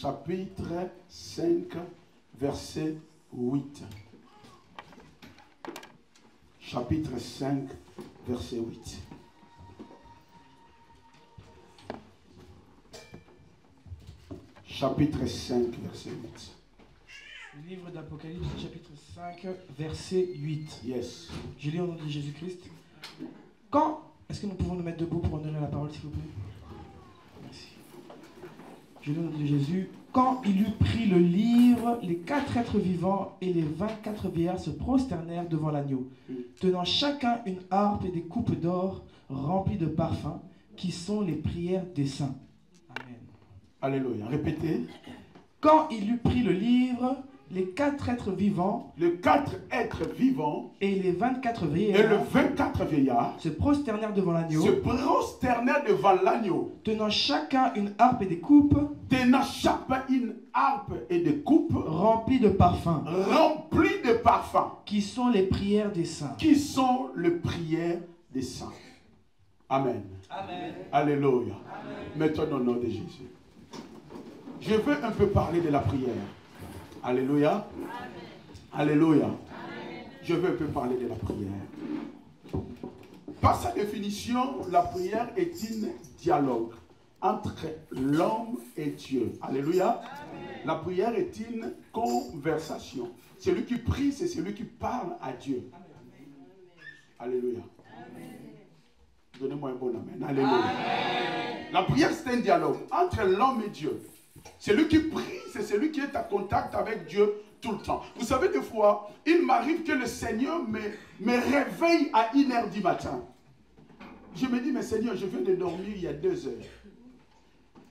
chapitre 5, verset 8. Chapitre 5, verset 8. Chapitre 5, verset 8. Le livre d'Apocalypse, chapitre 5, verset 8. Yes. Je lis au nom de Jésus-Christ. Quand... Est-ce que nous pouvons nous mettre debout pour honorer la parole, s'il vous plaît? Merci. Je lis au nom de Jésus. Quand il eut pris le livre, les 4 êtres vivants et les 24 vieillards se prosternèrent devant l'agneau, tenant chacun une harpe et des coupes d'or remplies de parfums, qui sont les prières des saints. Amen. Alléluia. Répétez. Quand il eut pris le livre, les 4 êtres vivants, Les 4 êtres vivants et les 24 et le vieillards 24 vieillards se prosternèrent devant l'agneau, se prosternèrent devant l'agneau, tenant chacun une harpe et des coupes tenant chacun une harpe et des coupes remplies de parfums, remplies de parfums, qui sont les prières des saints. qui sont les prières des saints. Amen. Amen. Alléluia. Mettons au nom de Jésus. Je veux un peu parler de la prière. Alléluia. Alléluia. Je veux un peu parler de la prière. Par sa définition, la prière est un dialogue entre l'homme et Dieu. Alléluia. La prière est une conversation. Celui qui prie, c'est celui qui parle à Dieu. Alléluia. Donnez-moi un bon amen. Alléluia. La prière, c'est un dialogue entre l'homme et Dieu. Celui qui prie, c'est celui qui est en contact avec Dieu tout le temps. Vous savez, des fois, il m'arrive que le Seigneur me réveille à 1h du matin. Je me dis, mais Seigneur, je viens de dormir il y a 2 heures.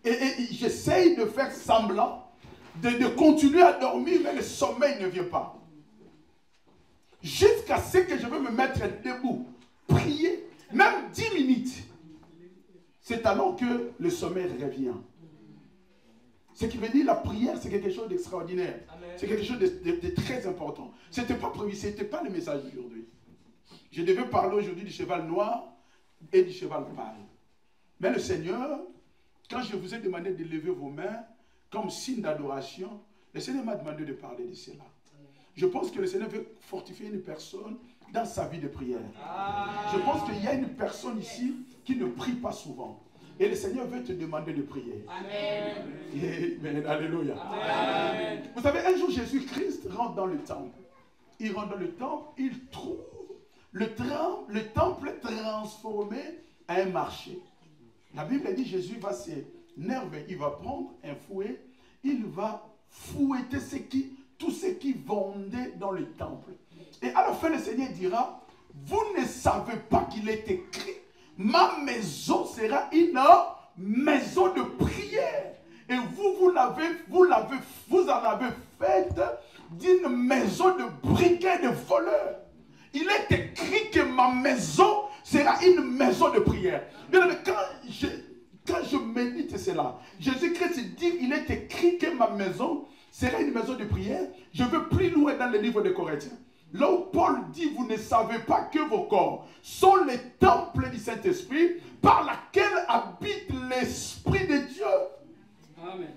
Et j'essaye de faire semblant, de continuer à dormir, mais le sommeil ne vient pas. Jusqu'à ce que je vais me mettre debout, prier, même 10 minutes. C'est alors que le sommeil revient. Ce qui veut dire la prière, c'est quelque chose d'extraordinaire. C'est quelque chose de très important. Ce n'était pas prévu, ce n'était pas le message d'aujourd'hui. Je devais parler aujourd'hui du cheval noir et du cheval pâle. Mais le Seigneur, quand je vous ai demandé de lever vos mains comme signe d'adoration, le Seigneur m'a demandé de parler de cela. Je pense que le Seigneur veut fortifier une personne dans sa vie de prière. Je pense qu'il y a une personne ici qui ne prie pas souvent. Et le Seigneur veut te demander de prier. Amen. Amen. Alléluia. Amen. Vous savez, un jour, Jésus-Christ rentre dans le temple. Il rentre dans le temple, il trouve le temple transformé à un marché. La Bible dit Jésus va s'énerver, il va prendre un fouet, il va fouetter tous ceux qui vendaient dans le temple. Et à la fin, le Seigneur dira, vous ne savez pas qu'il est écrit, ma maison sera une maison de prière. Et vous en avez fait d'une maison de brigands et de voleurs. Il est écrit que ma maison sera une maison de prière. Bien, quand je médite cela, Jésus-Christ dit, il est écrit que ma maison sera une maison de prière. Je veux plus loin dans le livre de Corinthiens. Là où Paul dit, vous ne savez pas que vos corps sont les temples du Saint-Esprit par laquelle habite l'Esprit de Dieu. Amen.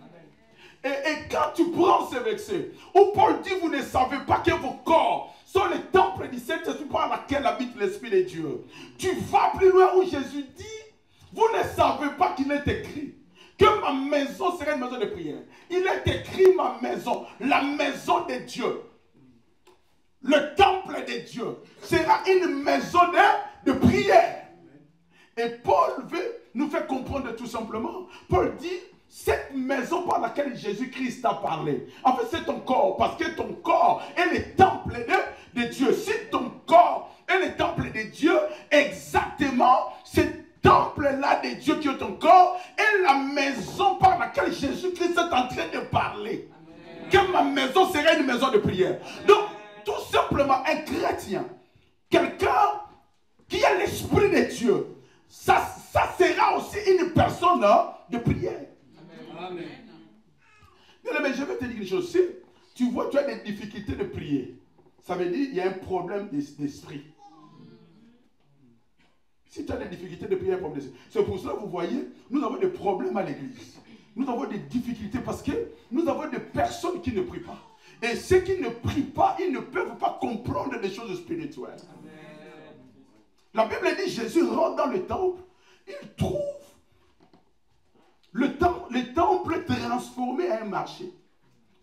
Et quand tu prends ce verset, où Paul dit, vous ne savez pas que vos corps sont les temples du Saint-Esprit par laquelle habite l'Esprit de Dieu. Tu vas plus loin où Jésus dit, vous ne savez pas qu'il est écrit que ma maison serait une maison de prière. Il est écrit ma maison, la maison de Dieu. Le temple de Dieu sera une maison de prière. Et Paul nous fait comprendre tout simplement. Paul dit, cette maison par laquelle Jésus-Christ a parlé, en fait c'est ton corps, parce que ton corps est le temple de Dieu. Si ton corps est le temple de Dieu, exactement, ce temple-là de Dieu qui est ton corps, est la maison par laquelle Jésus-Christ est en train de parler. Amen. Que ma maison serait une maison de prière. Donc, tout simplement, un chrétien, quelqu'un qui a l'esprit de Dieu, ça sera aussi une personne de prière. Amen. Mais je vais te dire une chose. Si tu vois, tu as des difficultés de prier, ça veut dire qu'il y a un problème d'esprit. Si tu as des difficultés de prier, c'est pour cela que vous voyez, nous avons des problèmes à l'église. nous avons des difficultés parce que nous avons des personnes qui ne prient pas. Et ceux qui ne prient pas, ils ne peuvent pas comprendre des choses spirituelles. Amen. La Bible dit, Jésus rentre dans le temple, il trouve le temple transformé en un marché.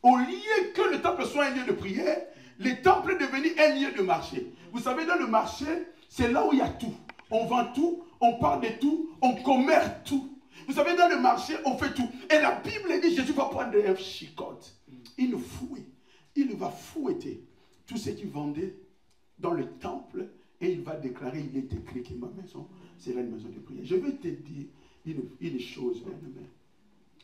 Au lieu que le temple soit un lieu de prière, le temple est devenu un lieu de marché. Vous savez, dans le marché, c'est là où il y a tout. On vend tout, on parle de tout, on commerce tout. Vous savez, dans le marché, on fait tout. Et la Bible dit, Jésus va prendre un chicotte, une fouet. Il va fouetter tous ceux qui vendaient dans le temple et il va déclarer, il est écrit que ma maison sera une maison de prière. Je vais te dire une chose, bien-aimé.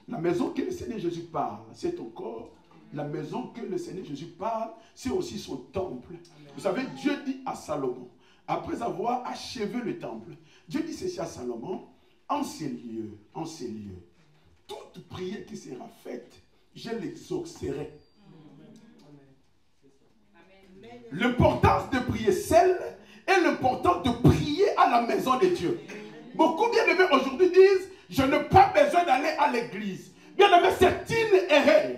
La maison que le Seigneur Jésus parle, c'est ton corps. La maison que le Seigneur Jésus parle, c'est aussi son temple. Vous savez, Dieu dit à Salomon, après avoir achevé le temple, Dieu dit ceci à Salomon, en ces lieux, toute prière qui sera faite, je l'exaucerai. L'importance de prier seul et l'importance de prier à la maison de Dieu. Beaucoup bien-aimés aujourd'hui disent, je n'ai pas besoin d'aller à l'église. Bien-aimés, c'est une erreur.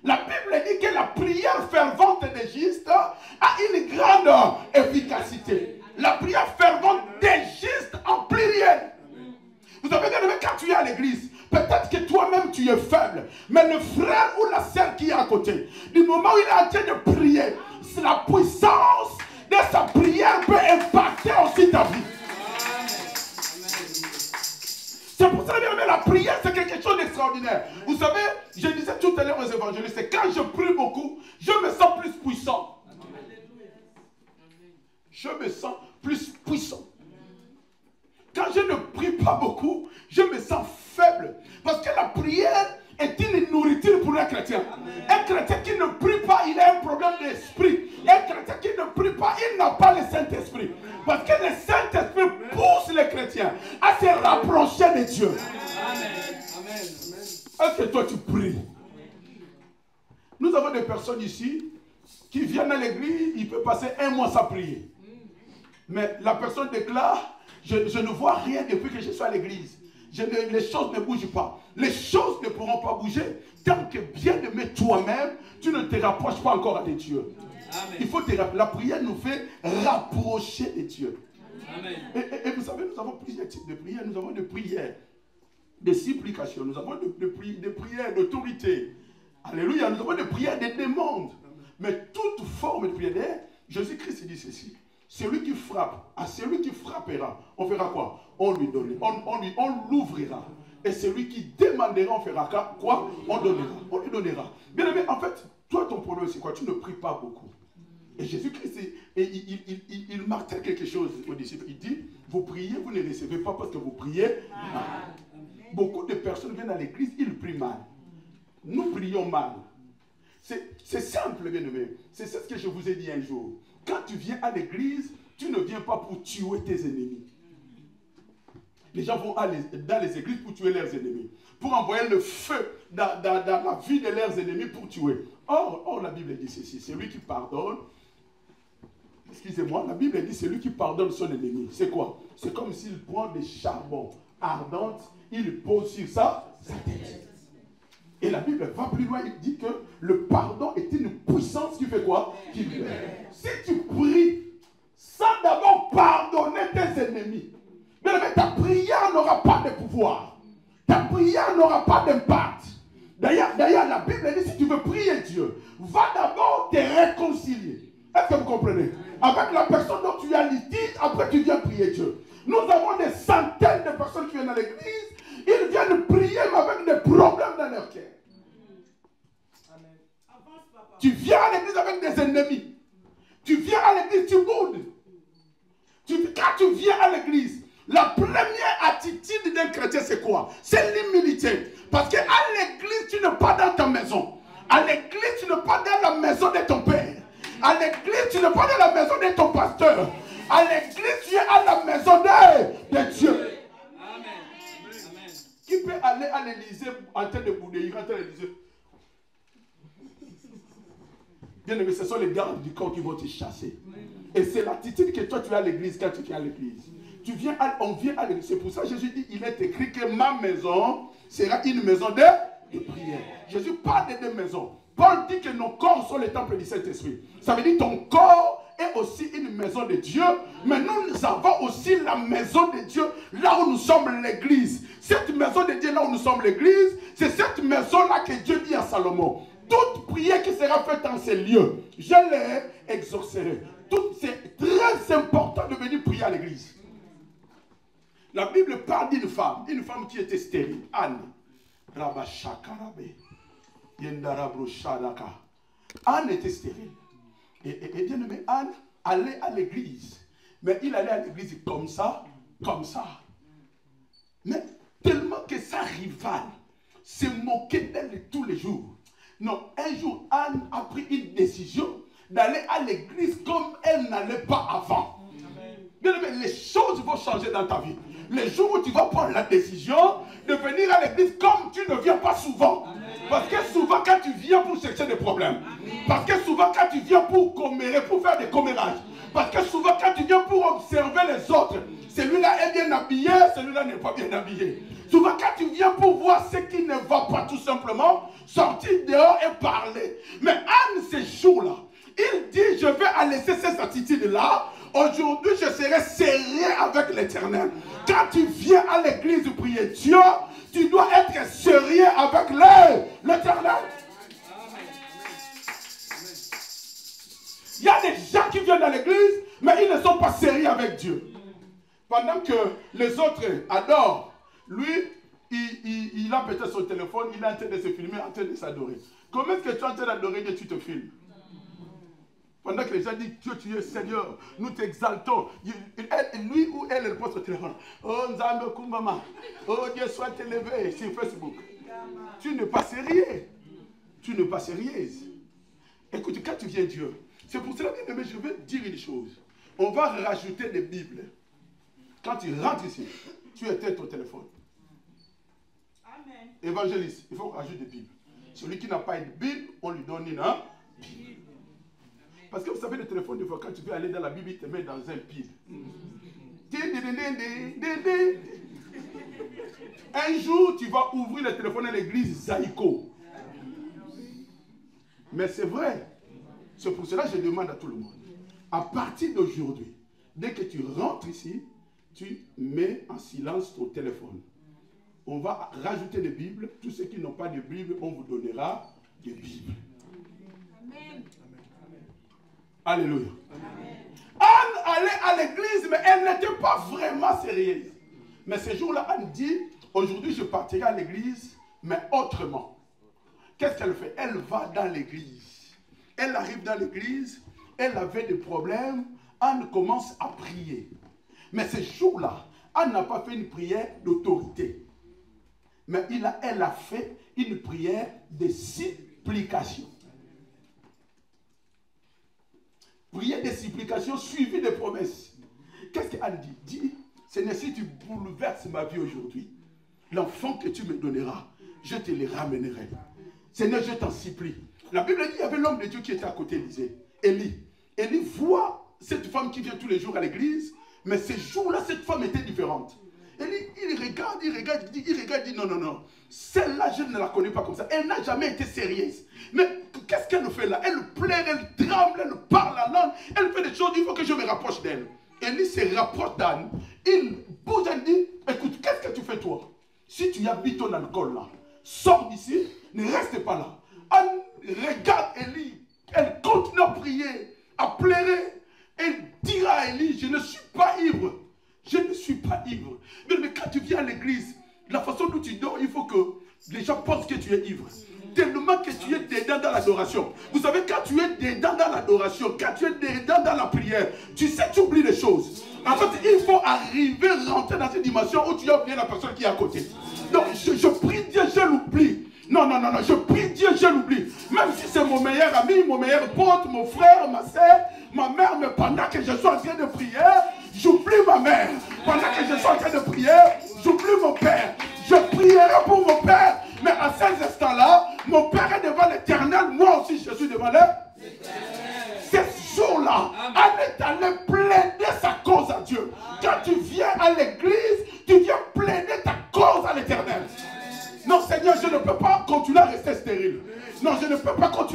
La Bible dit que la prière fervente des justes a une grande efficacité. La prière fervente des justes en pluriel. Vous avez bien aimé, quand tu es à l'église, peut-être que toi-même tu es faible, mais le frère ou la sœur qui est à côté, du moment où il est en train de prier, la puissance de sa prière peut impacter aussi ta vie. C'est pour ça que la prière, c'est quelque chose d'extraordinaire. Vous savez, je disais tout à l'heure aux évangélistes, c'est quand je prie beaucoup, je me sens plus puissant. Je me sens plus puissant. Quand je ne prie pas beaucoup, je me sens faible. Parce que la prière est une nourriture pour un chrétien. Un chrétien qui ne prie pas, il a un problème d'esprit. Un chrétien qui ne prie pas, il n'a pas le Saint-Esprit. Parce que le Saint-Esprit pousse les chrétiens à se rapprocher de Dieu. Amen. Est-ce que toi tu pries? Nous avons des personnes ici qui viennent à l'église, il peut passer un mois sans prier. Mais la personne déclare, je ne vois rien depuis que je suis à l'église. Les choses ne bougent pas. Les choses ne pourront pas bouger tant que bien-aimé toi-même, tu ne te rapproches pas encore de Dieu. Amen. Il faut te rapprocher. La prière nous fait rapprocher de Dieu. Amen. Et vous savez, nous avons plusieurs types de prières. Nous avons des prières de supplication. Nous avons des prières d'autorité. Alléluia. Nous avons des prières de demande. Mais toute forme de prière, Jésus-Christ dit ceci. Celui qui frappe, à celui qui frappera, on fera quoi? On lui donnera, on l'ouvrira. Et celui qui demandera, on fera quoi? On donnera, on lui donnera. Bien aimé, en fait, toi ton problème c'est quoi? Tu ne pries pas beaucoup. Et Jésus-Christ, il martèle quelque chose aux disciples. Il dit, vous priez, vous ne recevez pas parce que vous priez mal. Beaucoup de personnes viennent à l'église, ils prient mal. Nous prions mal. C'est simple, bien aimé. C'est ce que je vous ai dit un jour. Quand tu viens à l'église, tu ne viens pas pour tuer tes ennemis. Les gens vont dans les églises pour tuer leurs ennemis. Pour envoyer le feu dans la vie de leurs ennemis pour tuer. Or, la Bible dit ceci. Celui qui pardonne, excusez-moi, la Bible dit celui qui pardonne son ennemi. C'est quoi? C'est comme s'il prend des charbons ardents, il pose sur sa tête. Et la Bible va plus loin, il dit que le pardon est une puissance qui fait quoi? Qui libère. Si tu pries sans d'abord pardonner tes ennemis, mais ta prière n'aura pas de pouvoir. Ta prière n'aura pas d'impact. D'ailleurs, la Bible dit si tu veux prier Dieu, va d'abord te réconcilier. Est-ce que vous comprenez? Avec la personne dont tu as litige, après tu viens prier Dieu. Nous avons des centaines de personnes qui viennent à l'église. Ils viennent prier mais avec des problèmes dans leur cœur. Tu viens à l'église avec des ennemis. Tu viens à l'église, tu boudes. Quand tu viens à l'église, la première attitude d'un chrétien, c'est quoi? C'est l'humilité. Parce qu'à l'église, tu n'es pas dans ta maison. À l'église, tu n'es pas dans la maison de ton père. À l'église, tu n'es pas dans la maison de ton pasteur. À l'église, tu es à la maison de Dieu. Qui peut aller à l'Élysée en train de bouder? Il rentre à l'Élysée. Bien aimé, ce sont les gardes du corps qui vont te chasser. Et c'est l'attitude que toi tu as à l'église quand tu viens à l'église. On vient à l'église. C'est pour ça que Jésus dit, il est écrit que ma maison sera une maison de prière. Jésus parle de deux maisons. Paul dit que nos corps sont les temples du Saint-Esprit. Ça veut dire que ton corps est aussi une maison de Dieu, mais nous avons aussi la maison de Dieu là où nous sommes l'église. Cette maison de Dieu là où nous sommes l'église, c'est cette maison-là que Dieu dit à Salomon. Toute prière qui sera faite en ces lieux, je les exaucerai. C'est très important de venir prier à l'église. La Bible parle d'une femme qui était stérile, Anne. Anne était stérile. Et bien aimé, Anne allait à l'église. Mais il allait à l'église comme ça. Mais tellement que sa rivale se moquait d'elle tous les jours. Non, un jour, Anne a pris une décision d'aller à l'église comme elle n'allait pas avant. Bien aimé, les choses vont changer dans ta vie. Les jours où tu vas prendre la décision de venir à l'église comme tu ne viens pas souvent. Parce que souvent quand tu viens pour chercher des problèmes. Parce que souvent quand tu viens pour commérer, pour faire des commérages. Parce que souvent quand tu viens pour observer les autres, celui-là est bien habillé, celui-là n'est pas bien habillé. Souvent quand tu viens pour voir ce qui ne va pas tout simplement, sortir dehors et parler. Mais Anne, ces jours-là, il dit, je vais laisser ces attitudes-là. Aujourd'hui, je serai sérieux avec l'Éternel. Quand tu viens à l'église prier Dieu, tu dois être sérieux avec l'Éternel. Il y a des gens qui viennent à l'église, mais ils ne sont pas sérieux avec Dieu. Pendant que les autres adorent, lui, il a peut-être son téléphone, il est en train de se filmer, en train de s'adorer. Comment est-ce que tu es en train d'adorer Dieu, tu te filmes? Pendant que les gens disent, Dieu, tu es Seigneur, nous t'exaltons. Lui ou elle pose au téléphone. Oh, Nzambe Kumbama. Oh, Dieu soit élevé sur Facebook. Tu n'es pas sérieux. Tu n'es pas sérieuse. Écoute, quand tu viens Dieu, c'est pour cela que je vais te dire une chose. On va rajouter des Bibles. Quand tu rentres ici, tu éteins ton téléphone. Amen. Évangéliste, il faut rajouter des Bibles. Celui qui n'a pas une Bible, on lui donne une Bible. Parce que vous savez, le téléphone, des fois, quand tu veux aller dans la Bible, il te met dans un pile. Un jour, tu vas ouvrir le téléphone à l'église Zaïko. Mais c'est vrai. C'est pour cela que je demande à tout le monde. À partir d'aujourd'hui, dès que tu rentres ici, tu mets en silence ton téléphone. On va rajouter des Bibles. Tous ceux qui n'ont pas de Bible, on vous donnera des Bibles. Amen. Alléluia. Amen. Anne allait à l'église, mais elle n'était pas vraiment sérieuse. Mais ce jour-là, Anne dit, aujourd'hui je partirai à l'église, mais autrement. Qu'est-ce qu'elle fait? Elle va dans l'église. Elle arrive dans l'église, elle avait des problèmes, Anne commence à prier. Mais ce jour-là, Anne n'a pas fait une prière d'autorité. Mais elle a fait une prière de supplication. Prière de supplication suivie de promesses. Qu'est-ce qu'Anne dit? Dit, Seigneur, si tu bouleverses ma vie aujourd'hui, l'enfant que tu me donneras, je te le ramènerai. Seigneur, je t'en supplie. La Bible dit, il y avait l'homme de Dieu qui était à côté d'Élie. Élie voit cette femme qui vient tous les jours à l'église, mais ces jours-là, cette femme était différente. Élie, il regarde, il dit, non. Celle-là, je ne la connais pas comme ça. Elle n'a jamais été sérieuse. Mais qu'est-ce qu'elle fait là? Elle pleure, elle tremble, elle parle la langue, elle fait des choses, il faut que je me rapproche d'elle. Élie se rapproche d'Anne. Il bouge, elle dit, écoute, qu'est-ce que tu fais toi? Si tu habites ton alcool là, sors d'ici, ne reste pas là. Anne regarde Élie, elle continue à prier, à pleurer. Elle dira à Élie, je ne suis pas ivre. Je ne suis pas ivre. Mais quand tu viens à l'église, la façon dont tu dors, il faut que les gens pensent que tu es ivre. Tellement que tu es dedans dans l'adoration. Vous savez, quand tu es dedans dans l'adoration, quand tu es dedans dans la prière, tu sais, tu oublies les choses. En fait, il faut arriver, rentrer dans cette dimension où tu as oublié la personne qui est à côté. Donc, je prie Dieu, je l'oublie. Non, je prie Dieu, je l'oublie. Même si c'est mon meilleur ami, mon meilleur pote, mon frère, ma soeur, ma mère, mais pendant que je suis en train de prier, j'oublie ma mère. Pendant que je suis en train de prier, j'oublie mon père. Je prierai pour mon père. Mais à ces instants-là, mon père est devant l'Éternel. Moi aussi, je suis devant l'Éternel. Ce jour-là, Anne est allée plaider sa cause à Dieu. Quand tu viens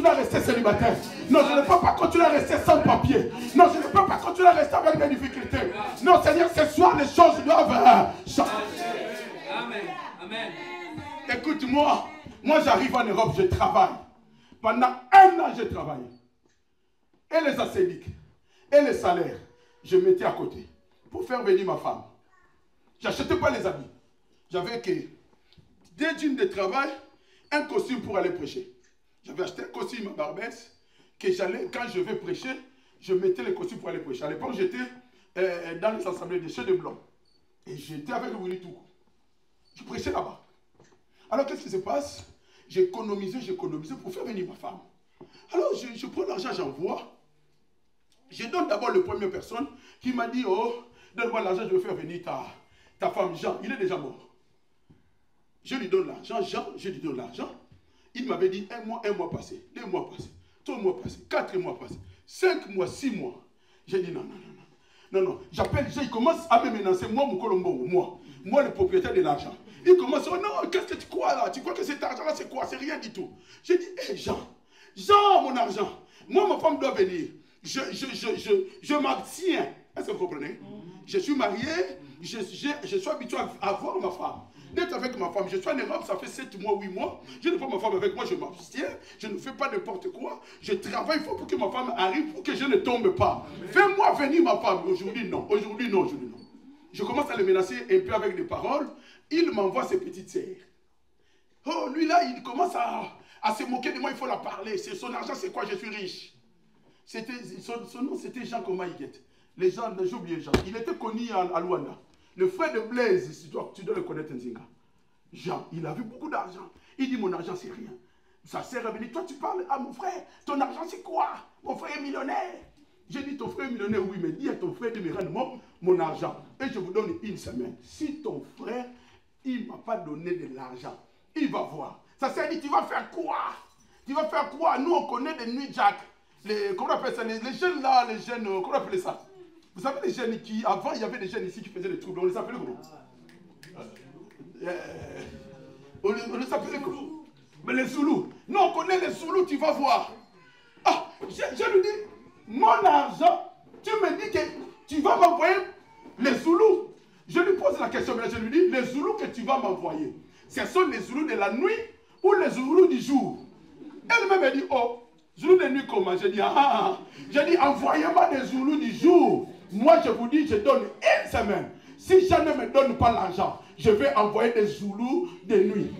continuer à rester célibataire. Non, je ne peux pas continuer à rester sans papier. Non, je ne peux pas continuer à rester avec des difficultés. Non, Seigneur, ce soir, les choses doivent changer. Amen. Amen. Écoute-moi, moi j'arrive en Europe, je travaille. Pendant 1 an, j'ai travaillé. Et les assédiques, et les salaires, je mettais à côté pour faire venir ma femme. Je n'achetais pas les habits. J'avais que 2 jeans de travail, un costume pour aller prêcher. J'avais acheté un costume à Barbès, que j'allais, quand je vais prêcher, je mettais les costumes pour aller prêcher. À l'époque, j'étais dans les assemblées des chefs de blanc. Et j'étais avec Willy Toukou. Je prêchais là-bas. Alors, qu'est-ce qui se passe? J'ai économisé pour faire venir ma femme. Alors, je prends l'argent, j'envoie. Je donne d'abord la première personne qui m'a dit, oh, donne-moi l'argent, je vais faire venir ta femme Jean. Il est déjà mort. Je lui donne l'argent. Jean, je lui donne l'argent. Il m'avait dit 1 mois passé, 2 mois passés, 3 mois passés, 4 mois passés, 5 mois, 6 mois. J'ai dit non. J'appelle Jean, il commence à me menacer, moi, mon Colombo, moi, le propriétaire de l'argent. Il commence, oh non, qu'est-ce que tu crois là? Tu crois que cet argent-là, c'est quoi? C'est rien du tout. J'ai dit, hé Jean, mon argent, moi, ma femme doit venir. Je m'abstiens. Est-ce que vous comprenez? Je suis marié, je suis habitué à voir ma femme. D'être avec ma femme, je suis en Europe, ça fait 7 mois, 8 mois. Je ne vois ma femme avec moi, je m'abstiens. Je ne fais pas n'importe quoi. Je travaille fort pour que ma femme arrive, pour que je ne tombe pas. Fais-moi venir ma femme. Aujourd'hui, non. Aujourd'hui, non. Je commence à le menacer un peu avec des paroles. Il m'envoie ses petites sœurs. Oh, lui là, il commence à se moquer de moi, il faut la parler. C'est son argent, c'est quoi? Je suis riche. Son nom, c'était Jean Komaïguet. Les gens, j'ai oublié Jean. Il était connu à Luanda. Le frère de Blaise, tu dois le connaître, Nzinga. Jean, il avait beaucoup d'argent. Il dit, mon argent, c'est rien. Sa sœur est venue, toi, tu parles à mon frère. Ton argent, c'est quoi? Mon frère est millionnaire. J'ai dit, ton frère est millionnaire, oui, mais dis à ton frère de me rendre mon argent. Et je vous donne 1 semaine. Si ton frère, il ne m'a pas donné de l'argent, il va voir. Sa sœur dit, tu vas faire quoi? Tu vas faire quoi? Nous, on connaît des nuits Jack. Comment on appelle ça? Les jeunes là, les jeunes, comment on appelle ça? Vous savez les jeunes qui, avant il y avait des jeunes ici qui faisaient des troubles, on les appelait comment? On les appelait comment? Mais les Zoulous. Nous on connaît les Zoulous, tu vas voir. Ah, je lui dis, mon argent, tu me dis que tu vas m'envoyer les Zoulous. Je lui pose la question, mais je lui dis, les Zoulous que tu vas m'envoyer, ce sont les Zoulous de la nuit ou les Zoulous du jour? Elle me dit, oh, Zoulous de nuit comment? J'ai dit, j'ai dit, envoyez-moi des Zoulous du jour. Moi, je vous dis, je donne 1 semaine. Si je ne me donne pas l'argent, je vais envoyer des Zoulous de nuit.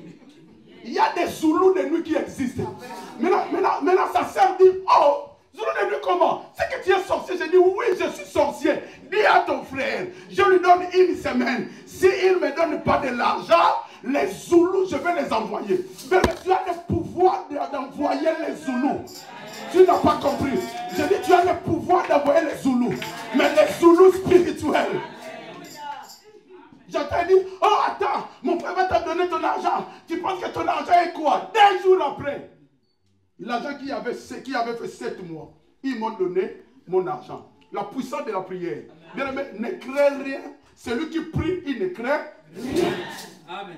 Il y a des Zoulous de nuit qui existent. Maintenant, sa sœur dit, oh, Zoulou de nuit comment? C'est que tu es sorcier. Je dis, oui, je suis sorcier. Dis à ton frère, je lui donne 1 semaine. S'il ne me donne pas de l'argent, les Zoulous, je vais les envoyer. Mais tu as le pouvoir d'envoyer les Zoulous. Tu n'as pas compris. Je dis, tu as le pouvoir d'envoyer les Zoulous. Mais les Zoulous spirituels. Je t'ai dit, oh attends, mon frère va te donner ton argent. Tu penses que ton argent est quoi? 2 jours après. L'argent qui avait fait 7 mois, ils m'ont donné mon argent. La puissance de la prière. Bien aimé, ne crée rien. Celui qui prie, il ne crée rien. Amen.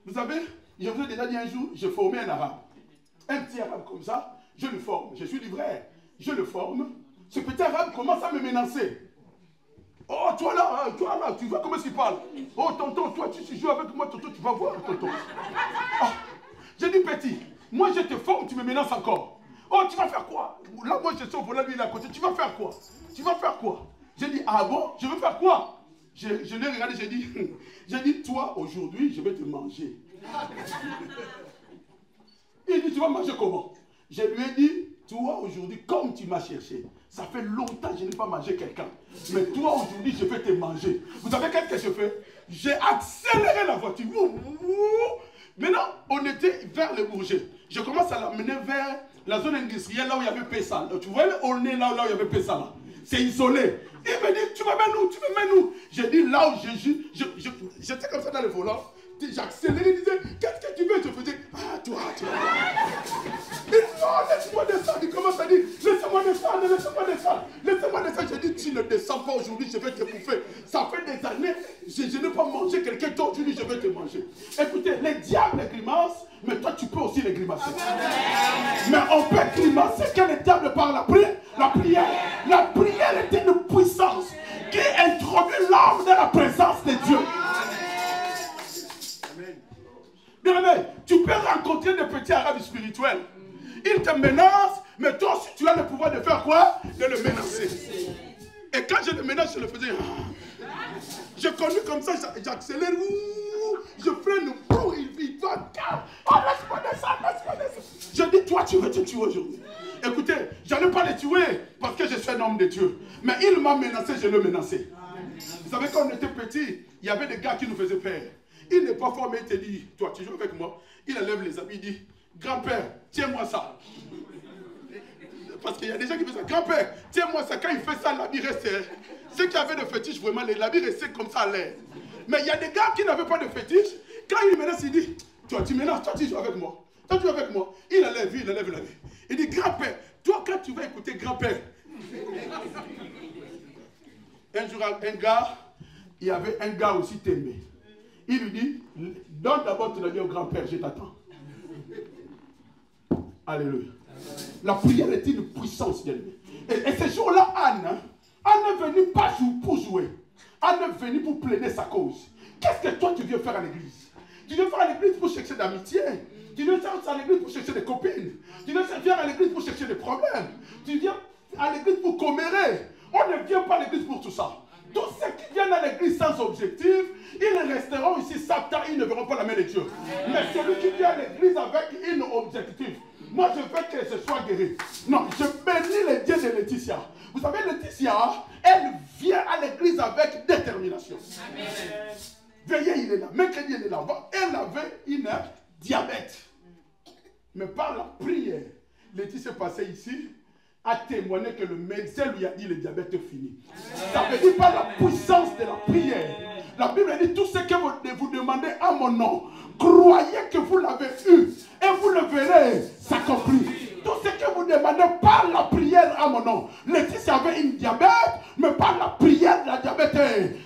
Vous savez, je vous ai déjà dit un jour, je formais un arabe. Un petit arabe comme ça, je le forme. Je suis libraire. Je le forme. Ce petit arabe commence à me menacer. Oh, toi là, tu vois comment il parle. Oh, tonton, toi, tu joues avec moi, tonton, tu vas voir, tonton. Oh, j'ai dit, petit, moi je te forme, tu me menaces encore. Oh, tu vas faire quoi? Là, moi, je suis au volant, lui, il est à côté. Tu vas faire quoi? Tu vas faire quoi? J'ai dit, ah bon, je veux faire quoi? Je l'ai regardé, j'ai dit, toi, aujourd'hui, je vais te manger. Il dit, tu vas manger comment? Je lui ai dit, toi, aujourd'hui, comme tu m'as cherché, ça fait longtemps que je n'ai pas mangé quelqu'un. Mais toi, aujourd'hui, je vais te manger. Vous savez qu'est-ce que je fais? J'ai accéléré la voiture. Maintenant, on était vers le Bourget. Je commence à l'amener vers la zone industrielle, là où il y avait Pessal. Tu vois, on est là où il y avait Pessal. C'est isolé. Il me dit, tu me mets nous, tu me mets nous. J'ai dit, là où j'étais comme ça dans le volant. J'accélérais, il disait, qu'est-ce que tu veux? Je faisais, ah, toi. Il dit, non, laisse-moi descendre. Il commence à dire, laisse-moi descendre. J'ai dit, tu ne descends pas aujourd'hui, je vais te bouffer. Ça fait des années, je n'ai pas mangé quelqu'un d'autre, aujourd'hui, je vais te manger. Écoutez, les diables les grimaces, mais toi, tu peux aussi grimacer. Mais on peut grimacer que le diable par la prière. La prière est une puissance qui introduit l'homme dans la présence de Dieu. Bien-aimé, tu peux rencontrer des petits arabes spirituels. Ils te menacent, mais toi aussi tu as le pouvoir de faire quoi? De le menacer. Et quand je le menace, je le faisais. Je conduis comme ça, j'accélère. Je freine, il va. Oh, laisse-moi descendre. Je dis, toi, tu veux te tuer aujourd'hui. Écoutez, je n'allais pas les tuer parce que je suis un homme de Dieu. Mais il m'a menacé, je l'ai menacé. Vous savez, quand on était petit, il y avait des gars qui nous faisaient peur. Il n'est pas fort, mais il te dit, toi, tu joues avec moi. Il enlève les habits, il dit, grand-père, tiens-moi ça. Parce qu'il y a des gens qui font ça. Grand-père, tiens-moi ça. Quand il fait ça, l'habit reste. Ceux qui avaient de fétiche, vraiment, l'habit restait comme ça à l'air. Mais il y a des gars qui n'avaient pas de fétiche. Quand il menace, il dit, toi, tu menaces, toi, tu joues avec moi. Toi, tu joues avec moi. Il enlève l'habit. Il dit, grand-père, toi, quand tu vas écouter grand-père. Un jour, un gars, il y avait un gars aussi t'aimé. Il lui dit, donne d'abord ton habit au grand-père, je t'attends. Alléluia. La prière est une puissance. Et ce jour-là, Anne est venue pas pour jouer. Anne est venue pour plaider sa cause. Qu'est-ce que toi tu viens faire à l'église? Tu viens faire à l'église pour chercher d'amitié. Tu viens faire à l'église pour chercher des copines. Tu viens faire à l'église pour chercher des problèmes. Tu viens à l'église pour commérer. On ne vient pas à l'église pour tout ça. Tous ceux qui viennent à l'église sans objectif, ils resteront ici Satan, ils ne verront pas la main de Dieu. Mais celui qui vient à l'église avec un objectif, moi je veux que ce soit guéri. Non, je bénis le Dieu de Laetitia. Vous savez, Laetitia, elle vient à l'église avec détermination. Amen. Veillez, il est là. Mercredi, il est là. Elle avait une diabète. Mais par la prière, Laetitia est passée ici, a témoigné que le médecin lui a dit le diabète est fini. Ça veut dire par la puissance de la prière. La Bible dit tout ce que vous demandez à mon nom, croyez que vous l'avez eu et vous le verrez s'accomplir. Tout ce que vous demandez par la prière à mon nom. Laetitia avait une diabète, mais par la prière, la diabète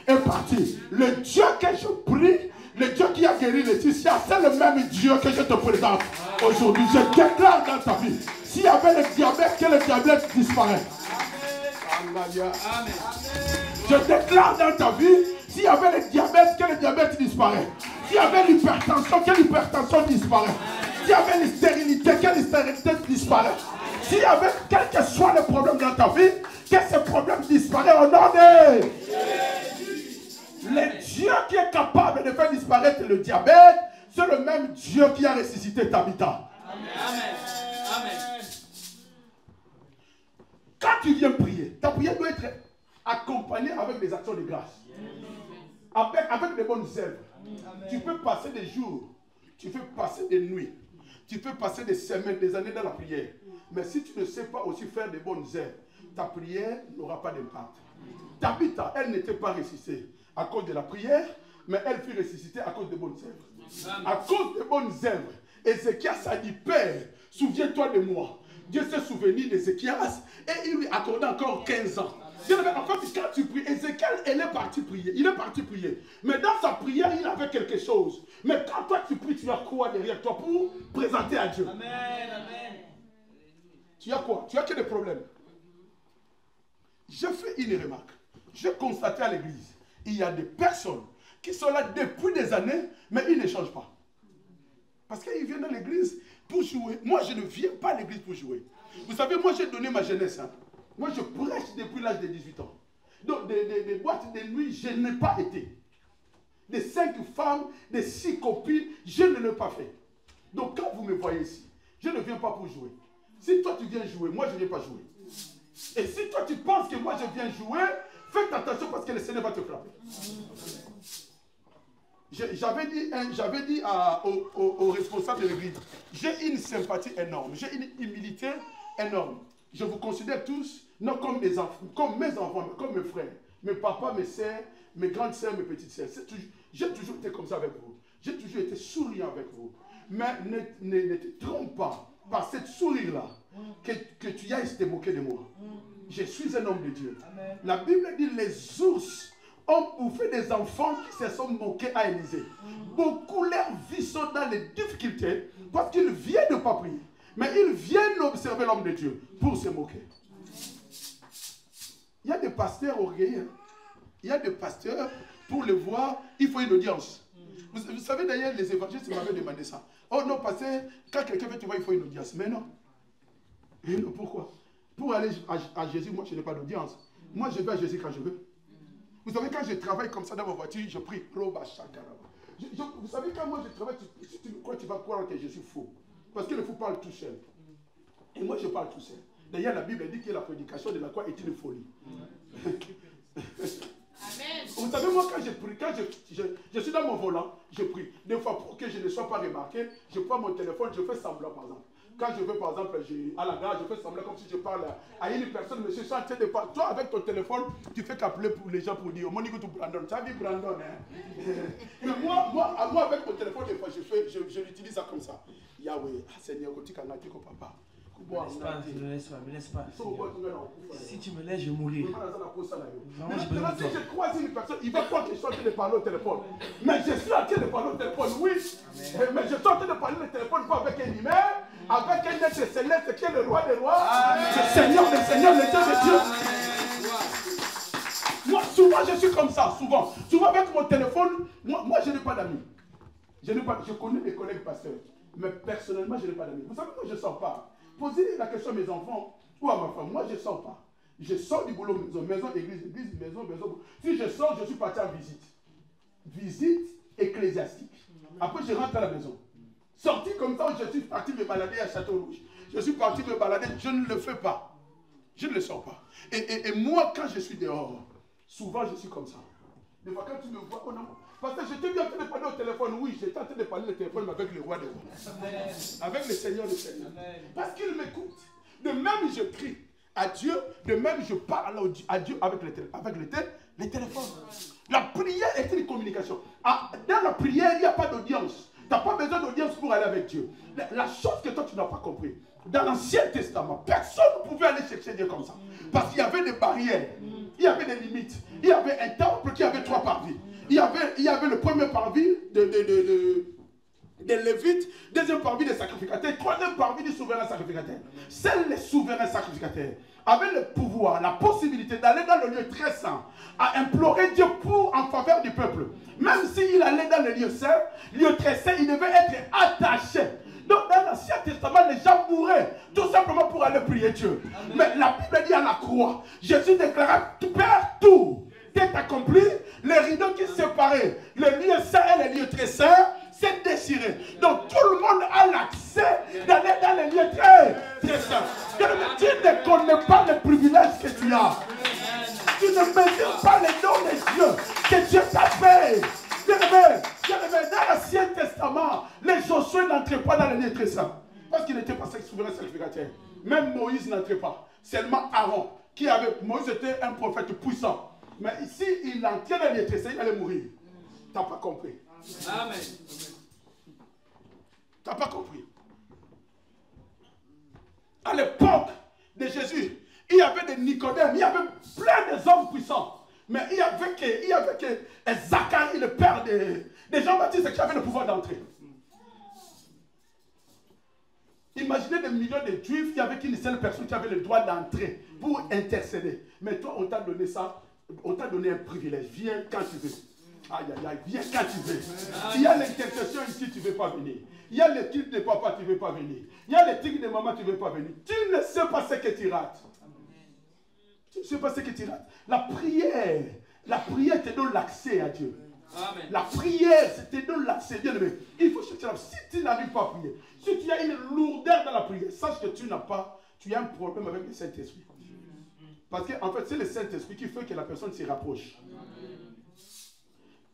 est partie. Le Dieu que je prie, le Dieu qui a guéri Laetitia, c'est le même Dieu que je te présente aujourd'hui. Je déclare dans ta vie, s'il y avait le diabète, que le diabète disparaît. Amen. Je déclare dans ta vie, s'il y avait le diabète, que le diabète disparaît. S'il y avait l'hypertension, que l'hypertension disparaît. S'il y avait une stérilité, que la stérilité disparaît. S'il y avait quel que soit le problème dans ta vie, que ce problème disparaît au nom de le Dieu qui est capable de faire disparaître le diabète, c'est le même Dieu qui a ressuscité Tabitha. Amen. Amen. Quand tu viens prier, ta prière doit être accompagnée avec des actions de grâce. Avec des bonnes œuvres. Tu peux passer des jours, tu peux passer des nuits, tu peux passer des semaines, des années dans la prière. Mais si tu ne sais pas aussi faire des bonnes œuvres, ta prière n'aura pas d'impact. Tabitha, elle n'était pas ressuscitée à cause de la prière, mais elle fut ressuscitée à cause des bonnes œuvres. À cause des bonnes œuvres, Ézéchias a dit, Père, souviens-toi de moi. Dieu s'est souvenu d'Ézéchias et il lui accordait encore 15 ans. En fait, quand tu pries, Ézéchiel, il est parti prier. Il est parti prier. Mais dans sa prière, il avait quelque chose. Mais quand toi tu pries, tu as quoi derrière toi pour présenter à Dieu? Amen, amen. Tu as quoi? Tu as que des problèmes. Je fais une remarque. J'ai constaté à l'église, il y a des personnes qui sont là depuis des années, mais ils ne changent pas. Parce qu'ils viennent dans l'église pour jouer. Moi, je ne viens pas à l'église pour jouer. Vous savez, moi, j'ai donné ma jeunesse. Moi, je prêche depuis l'âge de 18 ans. Donc, des boîtes de nuit, je n'ai pas été. Des 5 femmes, des 6 copines, je ne l'ai pas fait. Donc, quand vous me voyez ici, je ne viens pas pour jouer. Si toi, tu viens jouer, moi, je ne viens pas jouer. Et si toi, tu penses que moi, je viens jouer, faites attention parce que le Seigneur va te frapper. J'avais dit aux responsables de l'église, j'ai une sympathie énorme, j'ai une humilité énorme. Je vous considère tous, non comme mes enfants, mais comme mes frères, mes papas, mes soeurs, mes grandes soeurs, mes petites soeurs. J'ai toujours été comme ça avec vous. J'ai toujours été souriant avec vous. Mais ne te trompe pas par cette sourire-là que tu ailles te moquer de moi. Je suis un homme de Dieu. Amen. La Bible dit les ours ont bouffé des enfants qui se sont moqués à Élysée. Beaucoup leur vie sont dans les difficultés parce qu'ils viennent ne pas prier. Mais ils viennent observer l'homme de Dieu pour se moquer. Il y a des pasteurs orgueilleux. Il y a des pasteurs, pour le voir, il faut une audience. Vous savez d'ailleurs, les évangélistes m'avaient demandé ça. Oh non, pasteur, quand quelqu'un veut te voir, il faut une audience. Mais non. Et non, pourquoi? Pour aller à Jésus, moi je n'ai pas d'audience. Moi je vais à Jésus quand je veux. Vous savez, quand je travaille comme ça dans ma voiture, je prie. Vous savez, quand moi je travaille, si tu me crois, tu vas croire que je suis fou. Parce que le fou parle tout seul. Et moi je parle tout seul. D'ailleurs, la Bible dit que la prédication de la croix est une folie. Amen. Vous savez, moi, quand je prie, quand je suis dans mon volant, je prie. Des fois, pour que je ne sois pas remarqué, je prends mon téléphone, je fais semblant, par exemple. Quand je vais, par exemple, à la gare, je fais semblant comme si je parle à une personne, mais je suis en train de parler. Toi, avec ton téléphone, tu fais qu'appeler pour les gens pour dire, mon niveau, tu Brandon. Tu as vu Brandon, hein? Mais moi, avec mon téléphone, des fois, je l'utilise ça comme ça. Yahweh, Seigneur, tu as papa. Me laisse pas. Si tu me laisses, je mourrai. Maintenant, si je croise une personne, il va croire que je suis en train de parler au téléphone. Mais je suis en train de parler au téléphone, oui. Mais je suis en train de parler au téléphone, pas avec un humain, avec un être céleste qui est le roi des rois, le Seigneur des seigneurs, le Dieu des dieux. Moi, souvent, je suis comme ça, souvent. Souvent, avec mon téléphone, moi je n'ai pas d'amis. Je connais des collègues pasteurs, mais personnellement, je n'ai pas d'amis. Vous savez, moi, je ne sors pas. Posez la question à mes enfants ou à ma femme. Moi, je ne sors pas. Je sors du boulot, maison, église, maison. Si je sors, je suis parti en visite. Visite ecclésiastique. Après, je rentre à la maison. Sorti comme ça, je suis parti me balader à Château-Rouge. Je suis parti me balader, je ne le fais pas. Je ne le sors pas. Et moi, quand je suis dehors, souvent, je suis comme ça. Des fois, quand tu me vois, oh non. Parce que j'étais bien en train de parler au téléphone. Oui, j'étais en train de parler au téléphone avec le roi des rois. Avec le Seigneur des seigneurs. Parce qu'il m'écoute. De même, je prie à Dieu. De même, je parle à Dieu avec les téléphones. La prière est une communication. Dans la prière, il n'y a pas d'audience. Tu n'as pas besoin d'audience pour aller avec Dieu. La chose que toi, tu n'as pas compris. Dans l'Ancien Testament, personne ne pouvait aller chercher Dieu comme ça. Parce qu'il y avait des barrières. Il y avait des limites. Il y avait un temple qui avait 3 parvis. Il y avait le premier parvis des Lévites, deuxième parvis des sacrificateurs, troisième parvis du souverain sacrificateur. Seuls les souverains sacrificateurs avaient le pouvoir, la possibilité d'aller dans le lieu très saint, à implorer Dieu en faveur du peuple. Même s'il allait dans le lieu saint, lieu très saint, il devait être attaché. Donc dans l'Ancien Testament, les gens mouraient tout simplement pour aller prier Dieu. Amen. Mais la Bible dit à la croix, Jésus déclara, Père, tout est accompli. Les rideaux qui séparaient le lieu saint et le lieu très saint s'est déchiré. Donc tout le monde a l'accès d'aller dans les lieux très saints. Tu ne connais pas les privilèges que tu as. Tu ne mesures pas les dons de Dieu que Dieu t'a fait. Dans l'Ancien Testament, les Josué n'entraient pas dans les lieux très saints. Parce qu'il n'était pas souverain sacrificateur. Même Moïse n'entrait pas. Seulement Aaron. Moïse était un prophète puissant. Mais ici, il entrait dans les lieux très saints, il allait mourir. Tu n'as pas compris. Amen. Tu n'as pas compris. À l'époque de Jésus, il y avait des Nicodèmes, il y avait plein d'hommes puissants. Mais il y avait que Zacharie, le père de Jean-Baptiste, qui avait le pouvoir d'entrer. Imaginez des millions de Juifs, il n'y avait qu'une seule personne qui avait le droit d'entrer pour intercéder. Mais toi, on t'a donné ça, on t'a donné un privilège. Viens quand tu veux. Aïe, aïe, aïe, viens quand tu veux. Il y a l'intercession ici, tu ne veux pas venir. Il y a les titres de papa, tu ne veux pas venir. Il y a les titres de maman, tu ne veux pas venir. Tu ne sais pas ce que tu rates. Tu ne sais pas ce que tu rates. La prière te donne l'accès à Dieu. Amen. La prière, te donne l'accès. Bien aimé, il faut chercher. Si tu n'arrives pas à prier, si tu as une lourdeur dans la prière, sache que tu as un problème avec le Saint-Esprit. Parce qu'en fait, c'est le Saint-Esprit qui fait que la personne se rapproche.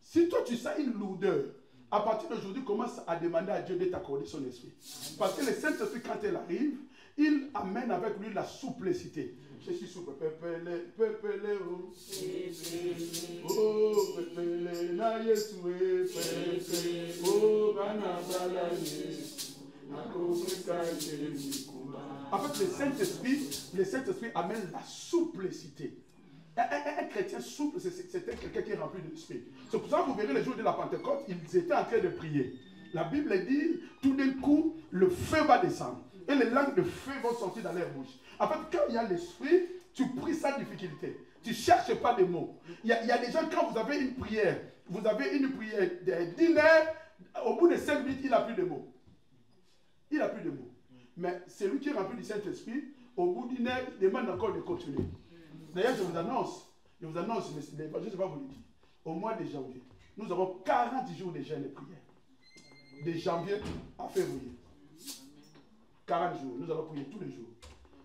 Si toi tu sens une lourdeur, à partir d'aujourd'hui, commence à demander à Dieu de t'accorder son esprit. Parce que le Saint-Esprit, quand il arrive, il amène avec lui la souplicité. Je suis souple. Pepele, oh. Oh, pepele, na yesue, pepele, oh, banabala yesu. En fait, le Saint-Esprit amène la souplicité. Un chrétien souple, c'était quelqu'un qui est rempli de l'esprit. C'est pour ça que vous verrez les jours de la Pentecôte, ils étaient en train de prier. La Bible dit, tout d'un coup, le feu va descendre. Et les langues de feu vont sortir dans leur bouche. En fait, quand il y a l'esprit, tu pries sans difficulté. Tu ne cherches pas de mots. Il y a des gens, quand vous avez une prière d'une heure, au bout de 5 minutes, il n'a plus de mots. Il n'a plus de mots. Mais celui qui est rempli du Saint-Esprit, au bout d'une heure, il demande encore de continuer. D'ailleurs, je vous annonce, je ne sais pas vous le dire, au mois de janvier, nous avons 40 jours de jeûne et prière. De janvier à février. 40 jours, nous allons prier tous les jours.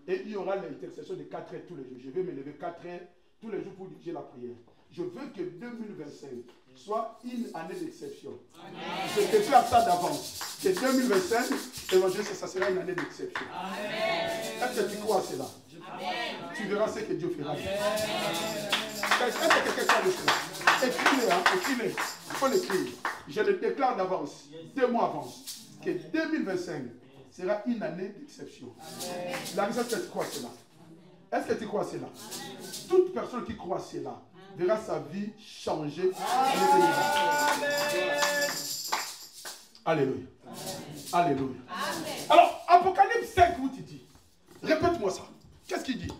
Et il y aura l'intercession de 4 heures tous les jours. Je vais me lever 4 heures tous les jours pour diriger la prière. Je veux que 2025 soit une année d'exception. Je déclare ça d'avance. Que 2025, évangéliste, ça sera une année d'exception. Est-ce que tu crois à cela? Amen. Tu verras ce que Dieu fera. Est-ce que quelqu'un croit de cela? Écris-le, hein, écris-le. Il faut l'écrire. Je le déclare d'avance, 2 mois avant, que 2025 sera une année d'exception. La raison, est-ce que tu crois à cela? Est-ce que tu crois à cela? Toute personne qui croit à cela verra sa vie changer. Alléluia. Alléluia. Alors, Apocalypse 5, vous te dit. Répète-moi ça. Qu'est-ce qu'il dit?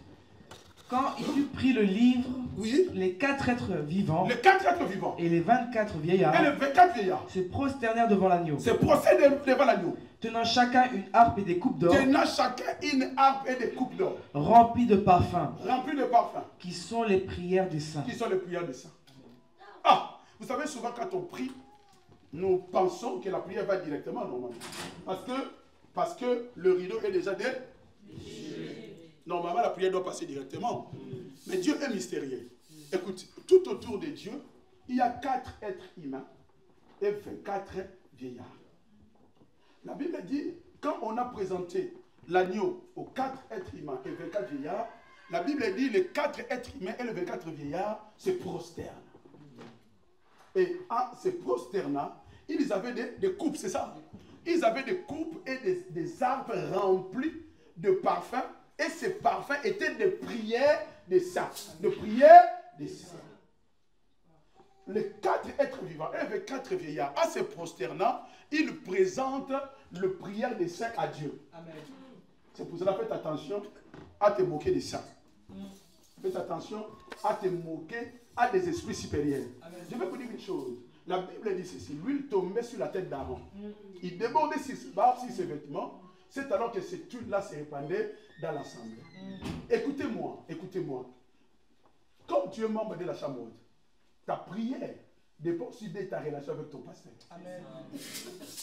Quand il eut pris le livre, oui, les 4 êtres vivants, et les 24 vieillards, se prosternèrent devant l'agneau, tenant chacun une harpe et des coupes d'or, remplies de parfums, qui sont les prières des saints. Ah, vous savez, souvent quand on prie, nous pensons que la prière va directement normalement. Parce que le rideau est déjà déchiré. Normalement, la prière doit passer directement. Mais Dieu est mystérieux. Écoute, tout autour de Dieu, il y a 4 êtres humains et 24 vieillards. La Bible dit, quand on a présenté l'agneau aux 4 êtres humains et 24 vieillards, la Bible dit, les 4 êtres humains et les 24 vieillards se prosternent. Et en se prosternant, ils avaient des coupes, c'est ça? Ils avaient des coupes et des arbres remplis de parfums. Et ces parfums étaient des prières des saints. De prières des saints. Les 4 êtres vivants, et les 4 vieillards, en se prosternant, ils présentent le prière des saints à Dieu. Amen. C'est pour cela, faites attention à te moquer des saints. Faites attention à te moquer à des esprits supérieurs. Amen. Je vais vous dire une chose. La Bible dit ceci. L'huile tombait sur la tête d'Aaron. Il débordait sur ses vêtements. C'est alors que cette huile-là se répandait dans l'assemblée. Écoutez-moi, écoutez-moi. Comme tu es membre de la chambre haute, ta prière dépend aussi de ta relation avec ton pasteur. Amen.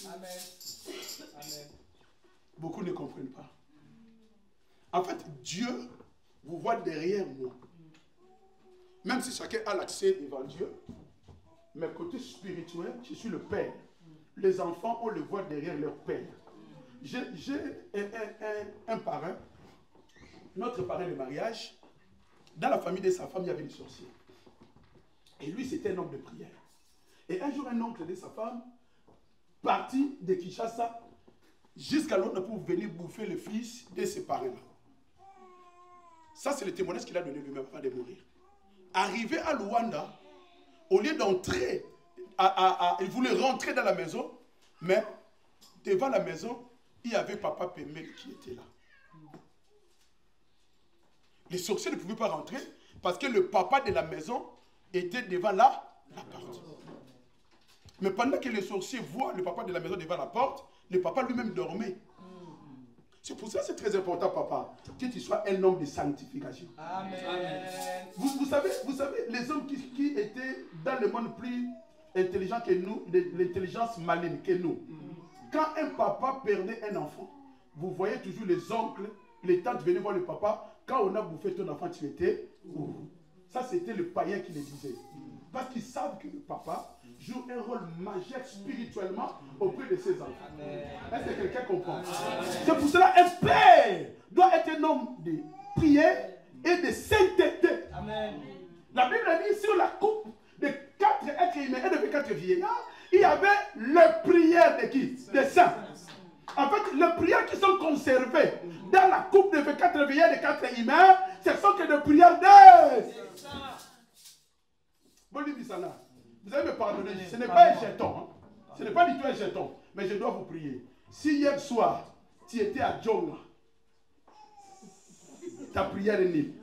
Amen. Amen. Beaucoup ne comprennent pas. En fait, Dieu vous voit derrière moi. Même si chacun a l'accès devant Dieu, mais côté spirituel, je suis le Père. Les enfants, on le voit derrière leur Père. J'ai un parrain, notre parrain de mariage. Dans la famille de sa femme, il y avait une sorcière. Et lui, c'était un homme de prière. Et un jour, un oncle de sa femme, parti de Kinshasa jusqu'à Londres pour venir bouffer le fils de ses parrains-là. Ça, c'est le témoignage qu'il a donné lui-même avant de mourir. Arrivé à Luanda, au lieu d'entrer, il voulait rentrer dans la maison, mais devant la maison, il y avait Papa Pemel qui était là. Les sorciers ne pouvaient pas rentrer parce que le papa de la maison était devant la porte. Mais pendant que les sorciers voient le papa de la maison devant la porte, le papa lui-même dormait. C'est pour ça que c'est très important, papa, que tu sois un homme de sanctification. Amen. Vous savez, les hommes qui étaient dans le monde plus intelligent que nous, l'intelligence maligne que nous, quand un papa perdait un enfant, vous voyez toujours les oncles, les tantes venaient voir le papa. Quand on a bouffé ton enfant, tu étais où? Ça, c'était le païen qui le disait. Parce qu'ils savent que le papa joue un rôle majeur spirituellement auprès de ses enfants. Est-ce que quelqu'un comprend? C'est pour cela qu'un père doit être un homme de prière et de sainteté. Amen. La Bible dit sur la coupe de 4 êtres humains et de 4 vieillards, il y avait les prières de qui? Des saints. En fait, les prières qui sont conservées dans la coupe de 4 vieillards et 4 humains, Ce sont que des prières des... Vous allez me pardonner, ce n'est pas un jeton. Hein. Ce n'est pas du tout un jeton. Mais je dois vous prier. Si hier soir, tu étais à Djonga, ta prière est nulle.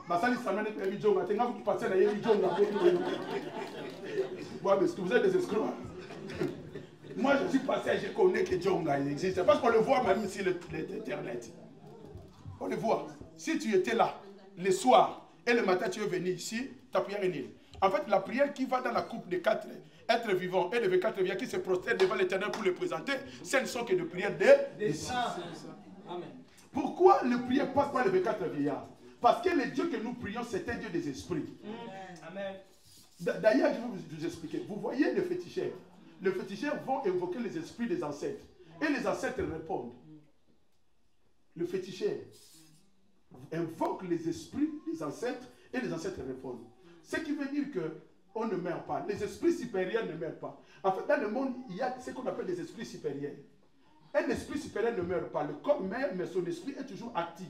Basali Samuel est permis Djonga. Tu as passé la Djonga. Vous êtes des escrocs. Moi, je suis passé et je connais que Djonga existe. Parce qu'on le voit même sur l'internet. On le voit. Si tu étais là, le soir et le matin, tu es venu ici, ta prière est nulle. En fait, la prière qui va dans la coupe des 4 êtres vivants et les 24 vivants qui se prosternent devant l'Éternel pour le présenter, ce ne sont que des prières des saints. Amen. Pourquoi les prières passent par les 24 vieillards? Parce que le Dieu que nous prions, c'est un Dieu des esprits. Amen. D'ailleurs, je vais vous expliquer. Vous voyez les féticheurs. Les féticheurs vont évoquer les esprits des ancêtres. Et les ancêtres répondent. Le féticheur invoque les esprits des ancêtres et les ancêtres répondent. Ce qui veut dire qu'on ne meurt pas. Les esprits supérieurs ne meurent pas. En fait, dans le monde, il y a ce qu'on appelle des esprits supérieurs. Un esprit supérieur ne meurt pas. Le corps meurt, mais son esprit est toujours actif.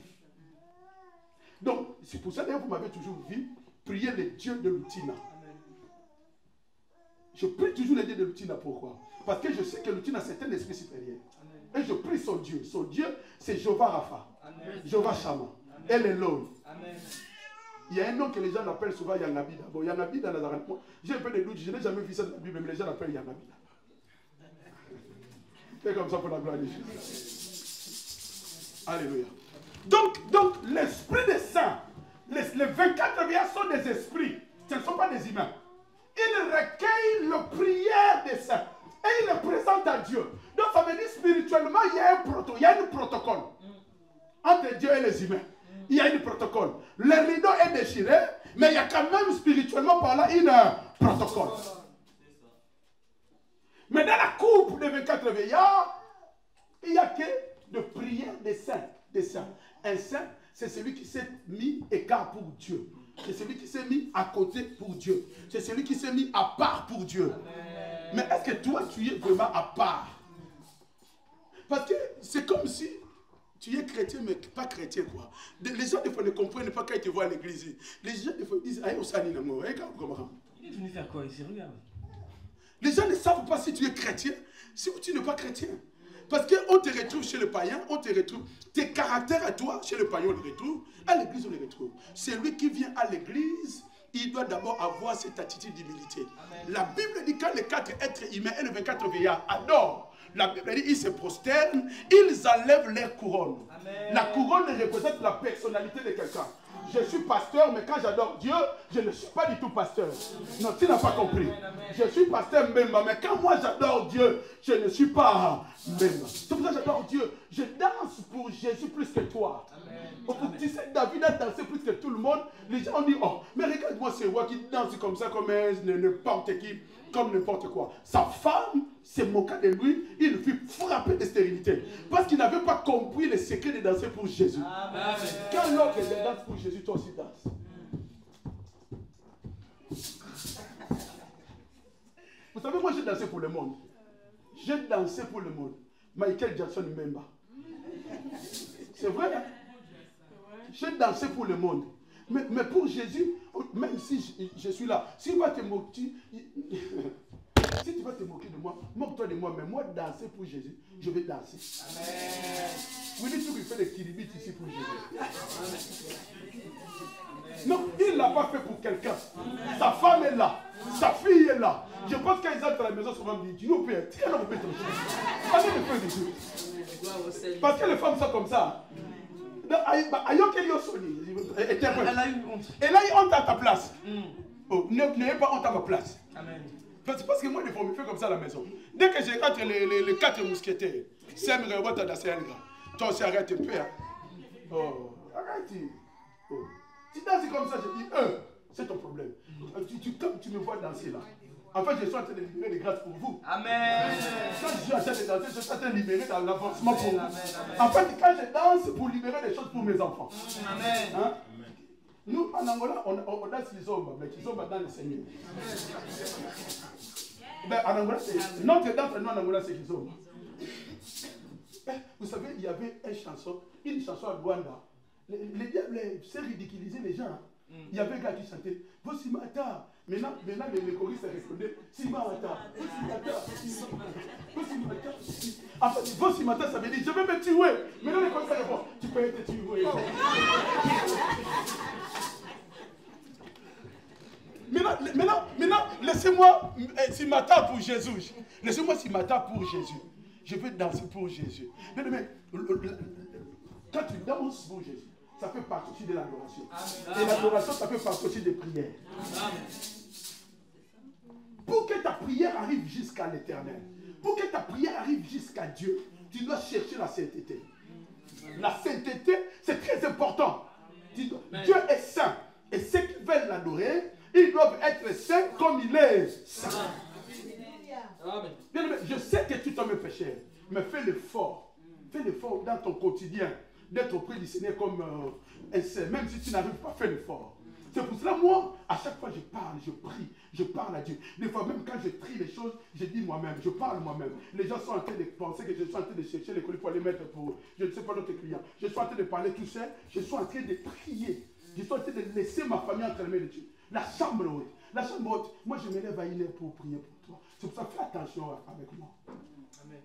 Donc, c'est pour ça que vous m'avez toujours vu prier le Dieu de Lutina. Je prie toujours le Dieu de Lutina. Pourquoi? Parce que je sais que Lutina, c'est un esprit supérieur. Et je prie son Dieu. Son Dieu, c'est Jehovah Rapha. Jehovah Shammah. Elle est l'homme. Il y a un nom que les gens appellent souvent Yangabida. Bon, Yangabida, j'ai un peu de doute, je n'ai jamais vu ça dans la Bible, mais les gens l'appellent Yangabida. C'est comme ça pour la gloire de Jésus. Alléluia. Donc l'esprit des saints, les 24 vieillards sont des esprits, ce ne sont pas des humains. Ils recueillent la prière des saints et ils les présentent à Dieu. Donc ça veut dire spirituellement, il y a un protocole entre Dieu et les humains. Il y a un protocole. Le rideau est déchiré, mais il y a quand même spirituellement par là un protocole. Mais dans la coupe des 24 vieillards, il n'y a que de prières des saints. Un saint, c'est celui qui s'est mis écart pour Dieu. C'est celui qui s'est mis à côté pour Dieu. C'est celui qui s'est mis à part pour Dieu. Amen. Mais est-ce que toi, tu es vraiment à part? Parce que c'est comme si tu es chrétien, mais pas chrétien, quoi. Les gens, des fois, ne comprennent pas quand ils te voient à l'église. Les gens, des fois, disent, aïe, on s'anime, il est venu faire quoi ici? Regarde. Les gens ne savent pas si tu es chrétien, si tu n'es pas chrétien. Parce qu'on te retrouve chez le païen, on te retrouve. Tes caractères à toi, chez le païen, on les retrouve. À l'église, on les retrouve. Celui qui vient à l'église, il doit d'abord avoir cette attitude d'humilité. La Bible dit quand les 4 êtres humains et les 24 vieillards adorent, la Bible dit ils se prosternent, ils enlèvent leur couronne. Amen. La couronne représente la personnalité de quelqu'un. Je suis pasteur, mais quand j'adore Dieu, je ne suis pas du tout pasteur. Non, tu n'as pas compris. Je suis pasteur Mbemba, mais quand moi j'adore Dieu, je ne suis pas Mbemba. C'est pour ça que j'adore Dieu. Je danse pour Jésus plus que toi. Tu sais, David a dansé plus que tout le monde. Les gens ont dit, oh, mais regarde-moi ce roi qui danse comme ça, comme n'importe qui, comme n'importe quoi. Sa femme s'est moquée de lui, il le fit frapper de stérilité. Parce qu'il n'avait pas compris le secret de danser pour Jésus. Amen. Quand l'autre danse pour Jésus, toi aussi danse. Vous savez, moi j'ai dansé pour le monde. J'ai dansé pour le monde. Michael Jackson même pas. C'est vrai, hein? J'ai dansé pour le monde. Mais pour Jésus, même si je suis là, si tu vas te moquer, si tu vas te moquer de moi, moque-toi de moi, mais moi danser pour Jésus, je vais danser. Amen. Vous dites qu'il fait des kiribites ici pour Jésus. Amen. Non, il ne l'a pas fait pour quelqu'un. Sa femme est là, sa fille est là. Je pense qu'ils entrent à la maison, souvent me disent, nous père, tiens, on peut te faire. Parce que les femmes sont comme ça. Elle a eu honte. Elle a eu honte à ta place. Oh, n'ayez pas honte à ma place. Amen. Parce que moi, des fois, on me fait comme ça à la maison. Dès que j'ai rentré les 4 mousquetaires, c'est un robot à danser un gars. Toi aussi, arrête un peu. Hein. Oh, arrête. Oh. Tu danses comme ça, je dis, c'est ton problème. Tu me vois danser là. En fait, je suis en train de libérer les grâces pour vous. Amen. Quand je suis en train de danser, je suis en train de libérer dans l'avancement pour vous. En fait, quand je danse, c'est pour libérer des choses pour mes enfants. Amen. Hein? Nous, en Angola, on danse les hommes, mais les hommes dans le Seigneur. Ben, en Angola, notre danse, nous, en Angola, c'est les hommes. vous savez, il y avait une chanson à Rwanda. Les diables, c'est ridiculiser les gens. Il y avait un gars qui chantait Vosimata. Maintenant les choristes répondaient Simata. Vosimata. En fait, Vosimata, ça veut dire je vais me tuer. Maintenant les choristes répondent tu peux te tuer. Maintenant, laissez-moi Simata pour Jésus. Laissez-moi Simata pour Jésus. Je veux danser pour Jésus. Mais quand tu danses pour Jésus, ça fait partie aussi de l'adoration. Et l'adoration, ça fait partie aussi des prières. Amen. Pour que ta prière arrive jusqu'à l'éternel, pour que ta prière arrive jusqu'à Dieu, tu dois chercher la sainteté. La sainteté, c'est très important. Dieu est saint. Et ceux qui veulent l'adorer, ils doivent être saints comme il est saint. Bien, je sais que tu tombes pécheur, mais fais l'effort. Fais l'effort dans ton quotidien d'être auprès du Seigneur comme un saint, même si tu n'arrives pas à faire l'effort. C'est pour cela, moi, à chaque fois je parle, je prie, je parle à Dieu. Des fois, même quand je trie les choses, je dis moi-même, je parle moi-même. Les gens sont en train de penser que je suis en train de chercher les colis pour les mettre pour, je ne sais pas, notre client. Je suis en train de parler tout seul, je suis en train de prier. Je suis en train de laisser ma famille entre les mains de Dieu. La chambre haute. La chambre haute, moi je me lève à 1 heure pour prier pour toi. C'est pour ça, fais attention avec moi. Amen.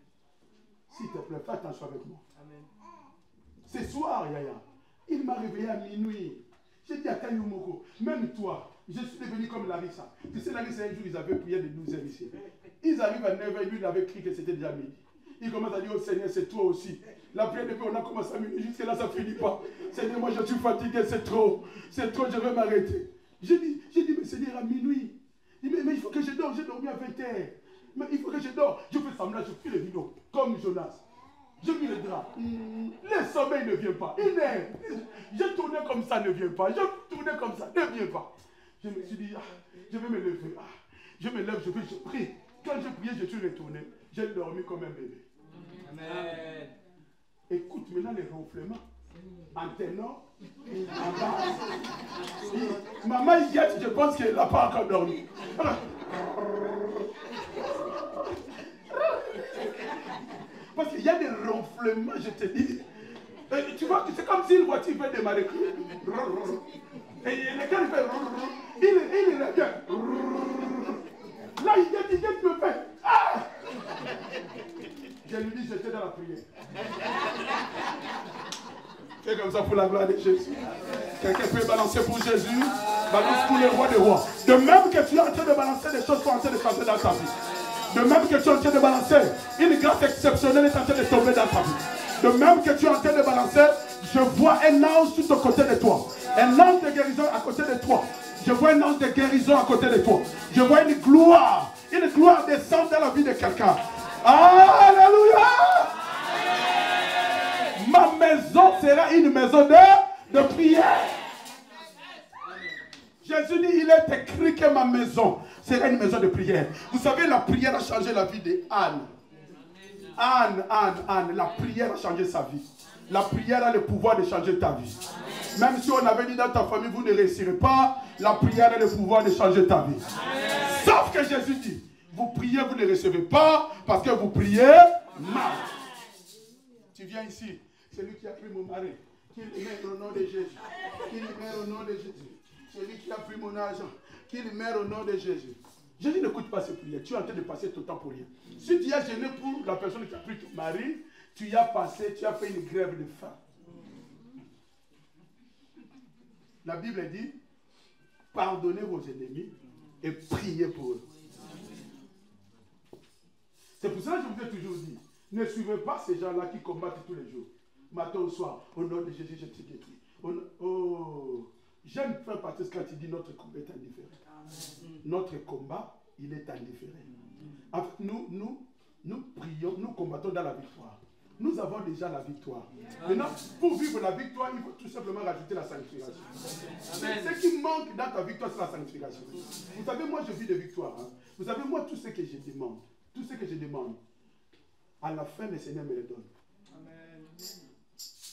S'il te plaît, fais attention avec moi. Amen. Ce soir, Yaya, il m'a réveillé à minuit. J'ai dit à Kanyumoko, même toi, je suis devenu comme Larissa. Tu sais, Larissa, un jour, ils avaient prié de 12 heures ici. Ils arrivent à 9h, lui, il avait crié que c'était déjà midi. Il commence à dire, oh Seigneur, c'est toi aussi. La prière depuis, on a commencé à minuit, jusqu'à là, ça ne finit pas. Seigneur, moi, je suis fatigué, c'est trop, je vais m'arrêter. J'ai dit, mais Seigneur, à minuit. Il dit, mais il faut que je dors, j'ai dormi à 20h. Mais il faut que je dors. Je fais semblant, je prie le rideau, comme Jonas. Je mis le drap. Le sommeil ne vient pas. Je tournais comme ça, ne vient pas. Je tournais comme ça, ne vient pas. Je me suis dit, je vais me lever. Je me lève, je prie. Quand je priais, je suis retourné. J'ai dormi comme un bébé. Amen. Écoute maintenant les ronflements. En ténor, en bas. Maman Iguette, je pense qu'elle n'a pas encore dormi. Parce qu'il y a des ronflements, je te dis. Et tu vois, c'est comme si une voiture veut démarrer. Et quand il fait, il revient. Là, il me fait. Je lui dis, j'étais dans la prière. Fais comme ça pour la gloire de Jésus. Quelqu'un peut balancer pour Jésus. Balance pour le roi des rois. De même que tu es en train de balancer, des choses sont en train de changer dans ta vie. De même que tu es en train de balancer, une grâce exceptionnelle est en train de tomber dans ta vie. De même que tu es en train de balancer, je vois un ange tout à côté de toi. Un ange de guérison à côté de toi. Je vois un ange de guérison à côté de toi. Je vois une gloire descendre dans la vie de quelqu'un. Alléluia! Ma maison sera une maison de prière. Jésus dit, il est écrit que ma maison sera une maison de prière. Vous savez, la prière a changé la vie de Anne. Anne, la prière a changé sa vie. La prière a le pouvoir de changer ta vie. Même si on avait dit dans ta famille, vous ne réussirez pas, la prière a le pouvoir de changer ta vie. Sauf que Jésus dit, vous priez, vous ne recevez pas, parce que vous priez mal. Tu viens ici, c'est lui qui a pris mon mari, qu'il le met au nom de Jésus. Qu'il le met au nom de Jésus. C'est lui qui a pris mon argent, qu'il le met au nom de Jésus. Jésus n'écoute pas ces prières, tu es en train de passer ton temps pour rien. Si tu as gêné pour la personne qui a pris ton mari, tu y as passé, tu as fait une grève de faim. La Bible dit, pardonnez vos ennemis et priez pour eux. C'est pour ça que je vous ai toujours dit, ne suivez pas ces gens-là qui combattent tous les jours. Matin au soir, au nom de Jésus, je te détruis. J'aime faire partie quand il dit notre combat est indifférent. Notre combat, il est indifférent. En fait, nous prions, nous combattons dans la victoire. Nous avons déjà la victoire. Maintenant, pour vivre la victoire, il faut tout simplement rajouter la sanctification. Ce qui manque dans ta victoire, c'est la sanctification. Vous savez, moi, je vis de victoire. Hein. Vous savez, moi, tout ce que je demande, à la fin, le Seigneur me le donne. Amen.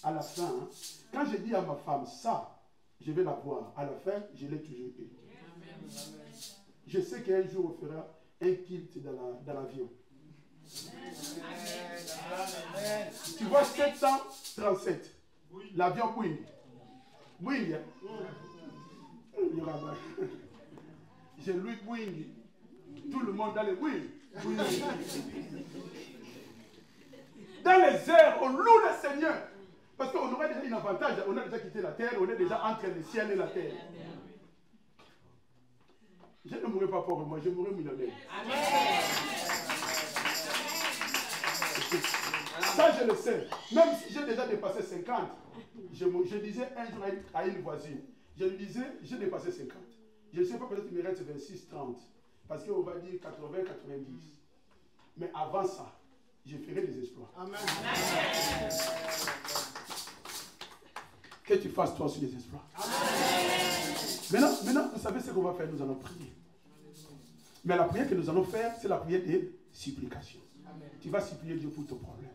À la fin, hein, quand je dis à ma femme, ça, je vais l'avoir. À la fin, je l'ai toujours eu. Amen. Je sais qu'un jour, on fera un kilt dans l'avion. Tu vois 737. L'avion Boeing. Boeing. J'ai lu Boeing. Tout le monde dans les Boeing. Dans les airs, on loue le Seigneur. Parce qu'on aurait déjà un avantage. On a déjà quitté la terre. On est déjà entre le ciel et la terre. Je ne mourrai pas pauvre, moi. Je mourrai millionnaire. Ça, je le sais. Même si j'ai déjà dépassé 50, je disais un jour à une voisine, je lui disais, j'ai dépassé 50. Je ne sais pas, peut-être qu'il me reste 26, 30. Parce qu'on va dire 80, 90. Mais avant ça, je ferai des exploits. Amen. Que tu fasses toi aussi des exploits. Maintenant, vous savez ce qu'on va faire, nous allons prier. Mais la prière que nous allons faire, c'est la prière de supplication. Amen. Tu vas supplier Dieu pour ton problème.